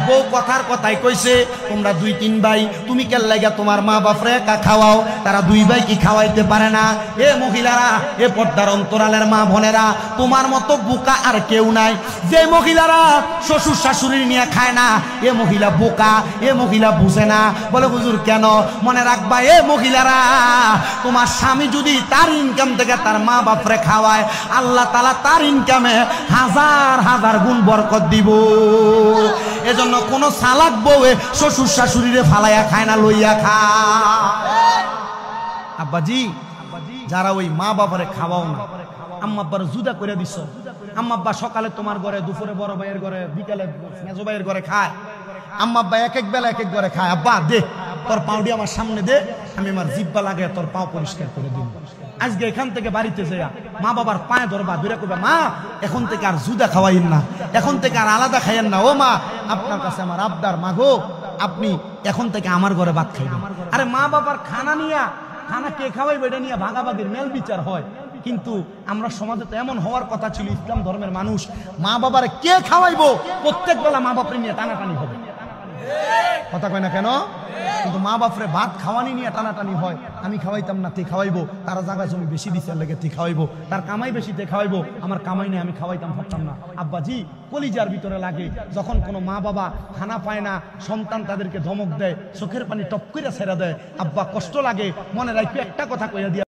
বউ কথার কথাই কইছে তোমরা 2-3 ভাই, তুমি কেন লাগা তোমার মা বাপরে একা খাওয়াও, তারা 2 ভাই কি খাওয়াইতে পারে না? এ মহিলারা, এ পর্দার অন্তরালের মা বোনেরা, তোমার মতো বোকা আর কেউ নাই। যে মহিলারা শ্বশুর শাশুড়ি নিয়ে খায় না, এ মহিলা বোকা, এ মহিলা বুঝে না। বলে হুজুর কেন? মনে রাখবা এ মহিলারা, তোমার স্বামী যদি তার ইনকাম থেকে তার মা বাপরে খাওয়ায়, আল্লাহ তাআলা তার ইনকামে হাজার হাজার গুণ বরকত দিব। এজন্য কোন সালাক বউয়ে শ্বশুর শাশুড়িরে ফালাইয়া খায় না, লইয়া খায়। আব্বাজি, যারা ওই মা বাবারে খাওয়াও না, আম্মা আব্বার জুদা করে দিছ, আম্মা আব্বা সকালে তোমার ঘরে, দুপুরে বড় ভাইয়ের ঘরে, বিকালে মেজো ভাইয়ের ঘরে খায়, আম্মা আব্বা এক এক বেলা এক এক ঘরে খায়। আব্বা দে তোর পাউডি আমার সামনে দে, আমি আমার জিব্বা লাগে তোর পাও পরিষ্কার করে দিব। আজকে এখান থেকে বাড়িতে যাইয়া মা বাবার পায়ে ধরবা, ধরে কইবা মা এখন থেকে আর জুদা খাওয়াইন না, এখন থেকে আর আলাদা খাইয়েন না। ও মা, আপনার কাছে আমার আবদার, মাগো আপনি এখন থেকে আমার ঘরে ভাত খাইবেন। আরে মা বাবার খানা নিয়া, খানা কে খাওয়াইবে এটা নিয়ে ভাগাভাগির মেল বিচার হয়। কিন্তু আমরা সমাজে তো এমন হওয়ার কথা ছিল, ইসলাম ধর্মের মানুষ, মা বাবারে কে খাওয়াইবো প্রত্যেক বেলা মা বাপরে নিয়ে টানাটানি হবে, কথা কয় না কেন? কিন্তু মা বাপরে ভাত খাওয়ানি নিয়ে টানাটানি হয়। আমি খাওয়াইতাম না, তে খাওয়াইবো, তারা জায়গা জমি বেশি দিছে লেগে তে খাওয়াইবো, তার কামাই বেশি তে খাওয়াইবো, আমার কামাই নেই আমি খাওয়াইতাম পারতাম না। আব্বাজি কলিজার ভিতরে লাগে যখন কোনো মা বাবা খানা পায় না, সন্তান তাদেরকে ধমক দেয়, চোখের পানি টপ করে ছেড়ে দেয়, আব্বা কষ্ট লাগে। মনে রাখি একটা কথা কইয়া দিয়া